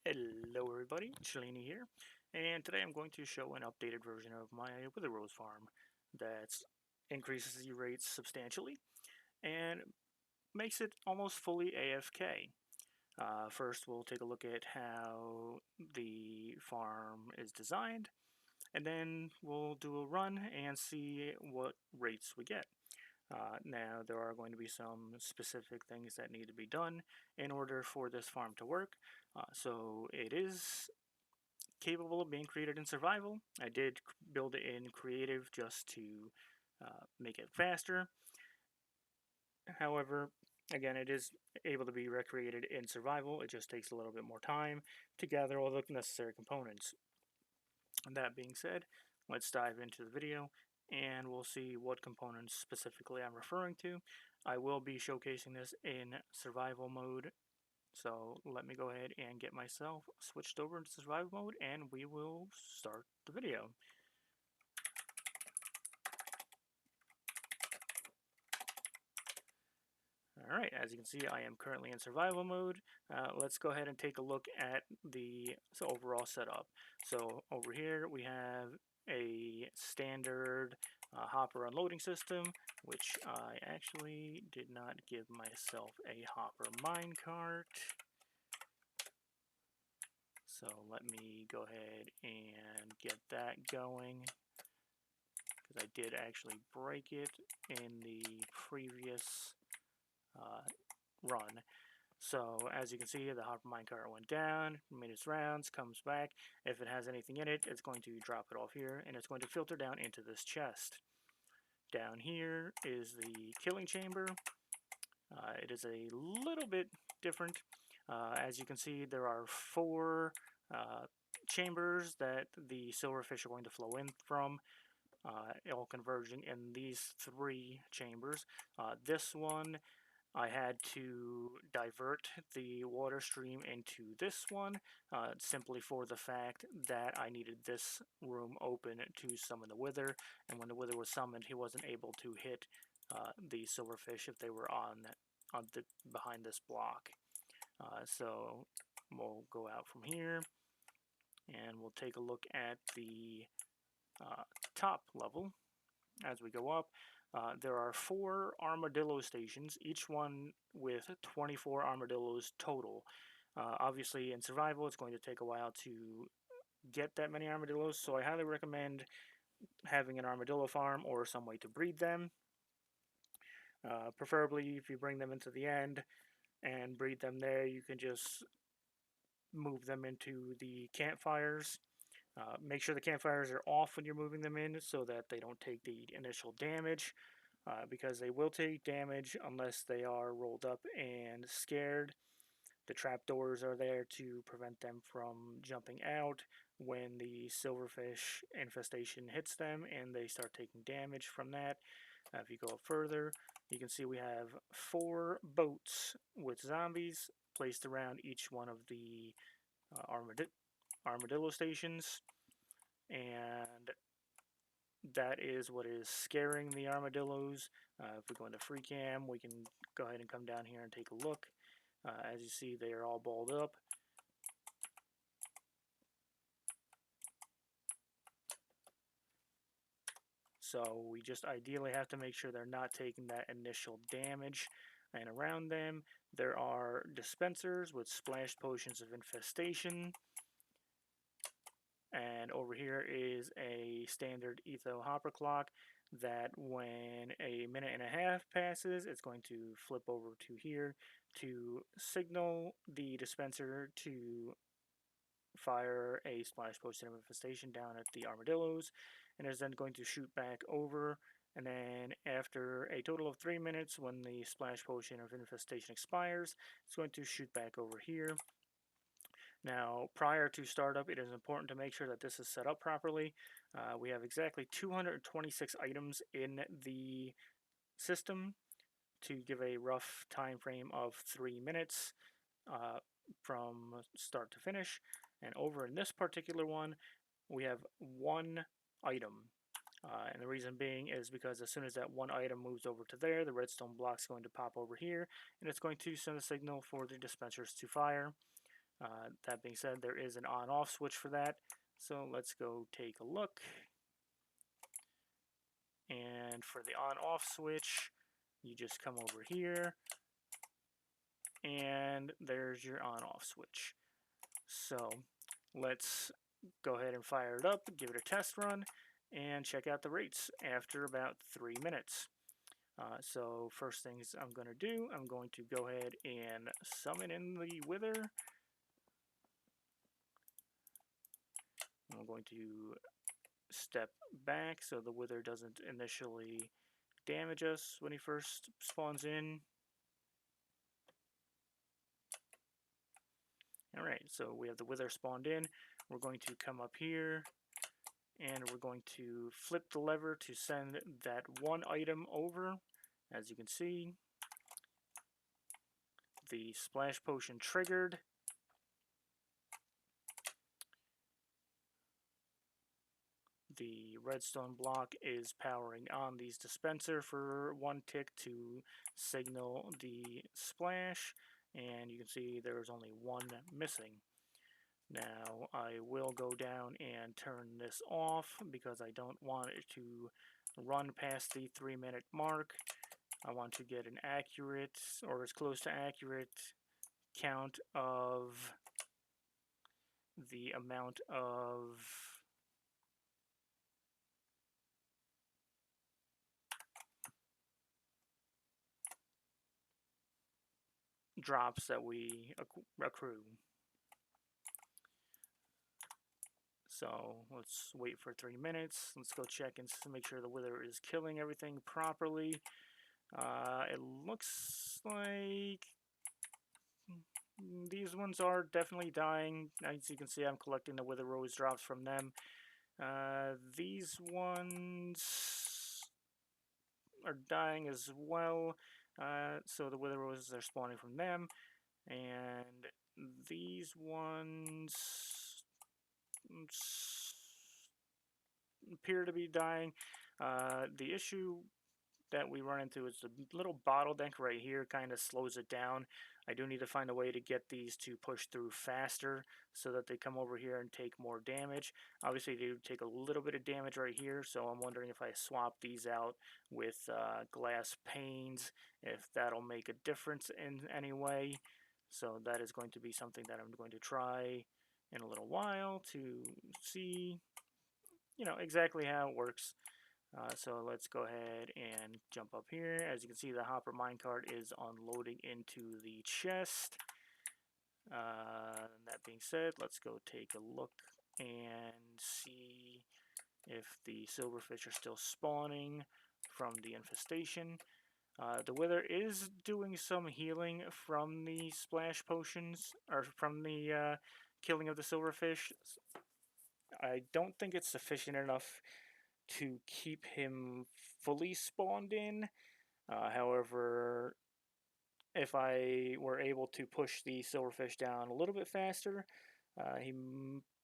Hello everybody, Cellini here, and today I'm going to show an updated version of my Wither Rose farm that increases the rates substantially and makes it almost fully AFK. First we'll take a look at how the farm is designed, and then we'll do a run and see what rates we get. Now there are going to be some specific things that need to be done in order for this farm to work. So it is capable of being created in survival. I did build it in creative just to make it faster. However, again, it is able to be recreated in survival. It just takes a little bit more time to gather all the necessary components. And that being said, let's dive into the video and we'll see what components specifically I'm referring to. I will be showcasing this in survival mode, so let me go ahead and get myself switched over into survival mode and we will start the video. Alright, as you can see, I am currently in survival mode. Let's go ahead and take a look at the overall setup. So over here we have a standard hopper unloading system, which I actually did not give myself a hopper minecart. So let me go ahead and get that going, because I did actually break it in the previous run. So as you can see, the hopper minecart went down, made its rounds, comes back. If it has anything in it, it's going to drop it off here, and it's going to filter down into this chest. Down here is the killing chamber. It is a little bit different. As you can see, there are four chambers that the silverfish are going to flow in from, all converging in these three chambers. This one, I had to divert the water stream into this one, simply for the fact that I needed this room open to summon the Wither, and when the Wither was summoned, he wasn't able to hit the silverfish if they were on the behind this block. So we'll go out from here, and we'll take a look at the top level as we go up. There are 4 armadillo stations, each one with 24 armadillos total. Obviously, in survival, it's going to take a while to get that many armadillos, so I highly recommend having an armadillo farm or some way to breed them. Preferably, if you bring them into the end and breed them there, you can just move them into the campfires. Make sure the campfires are off when you're moving them in so that they don't take the initial damage, because they will take damage unless they are rolled up and scared. The trapdoors are there to prevent them from jumping out when the silverfish infestation hits them and they start taking damage from that. If you go up further, you can see we have 4 boats with zombies placed around each one of the armadillo stations, and that is what is scaring the armadillos. If we go into free cam, we can go ahead and come down here and take a look. As you see, they are all balled up. So we just ideally have to make sure they're not taking that initial damage. And around them, there are dispensers with splash potions of infestation. And over here is a standard etho hopper clock that when a minute and a half passes, it's going to flip over to here to signal the dispenser to fire a splash potion of infestation down at the armadillos, and is then going to shoot back over. And then after a total of 3 minutes, when the splash potion of infestation expires, it's going to shoot back over here. Now, prior to startup, it is important to make sure that this is set up properly. We have exactly 226 items in the system to give a rough time frame of 3 minutes from start to finish. And over in this particular one, we have 1 item. And the reason being is because as soon as that 1 item moves over to there, the redstone block is going to pop over here, and it's going to send a signal for the dispensers to fire. That being said, there is an on-off switch for that. So let's go take a look. And for the on-off switch, you just come over here, and there's your on-off switch. So let's go ahead and fire it up, give it a test run, and check out the rates after about 3 minutes. So first things I'm going to do, I'm going to go ahead and summon in the Wither. I'm going to step back so the Wither doesn't initially damage us when he first spawns in. Alright, so we have the Wither spawned in. We're going to come up here and we're going to flip the lever to send that one item over. As you can see, the splash potion triggered. The redstone block is powering on these dispenser for 1 tick to signal the splash, and you can see there's only 1 missing. Now I will go down and turn this off because I don't want it to run past the 3-minute mark. I want to get an accurate, or as close to accurate, count of the amount of drops that we accrue. So let's wait for 3 minutes. Let's go check and make sure the Wither is killing everything properly. It looks like these ones are definitely dying. As you can see, I'm collecting the Wither Rose drops from them. These ones are dying as well. So the Wither Roses are spawning from them. And these ones appear to be dying. The issue that we run into is a little bottleneck right here, kind of slows it down. I do need to find a way to get these to push through faster so that they come over here and take more damage. Obviously they do take a little bit of damage right here, so I'm wondering if I swap these out with glass panes, if that'll make a difference in any way. So that is going to be something that I'm going to try in a little while to see, exactly how it works. So let's go ahead and jump up here. As you can see, the hopper minecart is unloading into the chest. That being said, let's go take a look and see if the silverfish are still spawning from the infestation. The Wither is doing some healing from the splash potions, or from the killing of the silverfish. I don't think it's sufficient enough to keep him fully spawned in. However, if I were able to push the silverfish down a little bit faster, he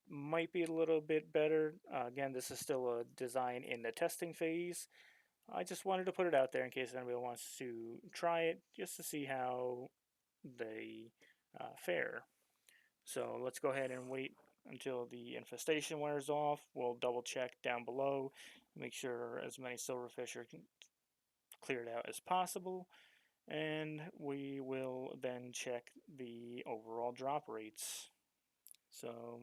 might be a little bit better. Again, this is still a design in the testing phase. I just wanted to put it out there in case anybody wants to try it, just to see how they fare. So let's go ahead and wait until the infestation wears off. We'll double check down below, make sure as many silverfish are cleared out as possible, and we will then check the overall drop rates. So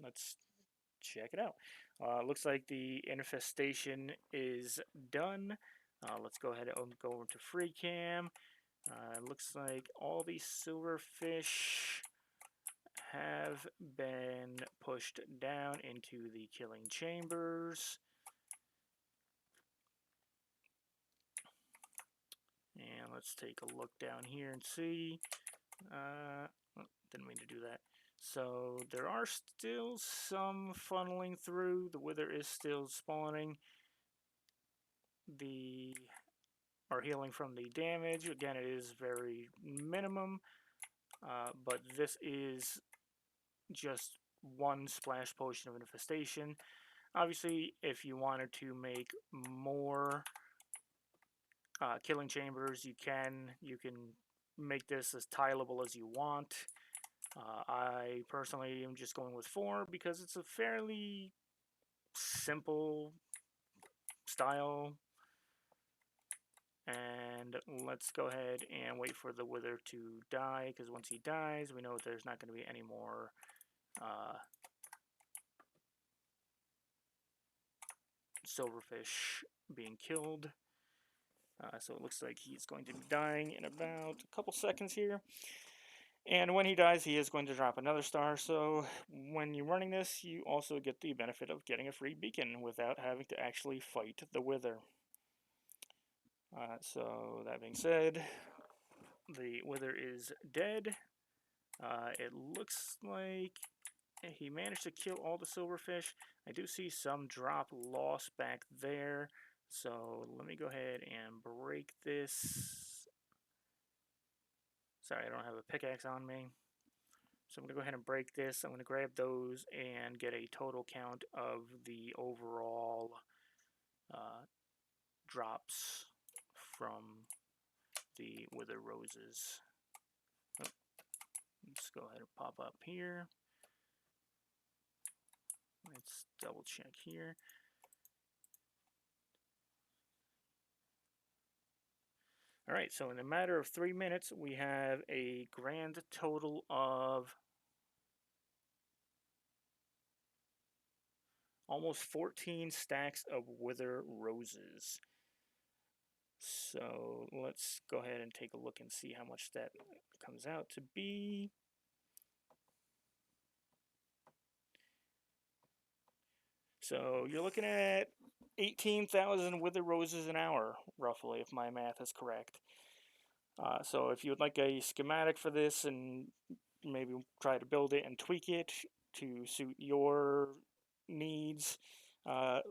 let's check it out. Looks like the infestation is done. Let's go ahead and go over to FreeCam. Looks like all these silverfish have been pushed down into the killing chambers. And let's take a look down here and see. Didn't mean to do that. So there are still some funneling through. The Wither is still spawning. The are healing from the damage. Again, it is very minimum, but this is just one splash potion of infestation. Obviously, if you wanted to make more killing chambers, you can make this as tileable as you want. I personally am just going with 4 because it's a fairly simple style. And let's go ahead and wait for the wither to die, because once he dies, we know there's not going to be any more silverfish being killed. So it looks like he's going to be dying in about a couple seconds here. And when he dies, he is going to drop another star. So when you're running this, you also get the benefit of getting a free beacon without having to actually fight the wither. So that being said, the wither is dead. It looks like he managed to kill all the silverfish. I do see some drop loss back there. So let me go ahead and break this. Sorry, I don't have a pickaxe on me. So I'm going to go ahead and break this. I'm going to grab those and get a total count of the overall drops from the wither roses. Oh, let's go ahead and pop up here. Let's double check here. Alright, so in a matter of 3 minutes, we have a grand total of almost 14 stacks of wither roses. So let's go ahead and take a look and see how much that comes out to be. So you're looking at 18,000 wither roses an hour, roughly, if my math is correct. So if you would like a schematic for this and maybe try to build it and tweak it to suit your needs,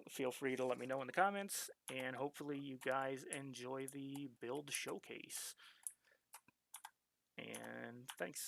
feel free to let me know in the comments, and hopefully you guys enjoy the build showcase. And thanks.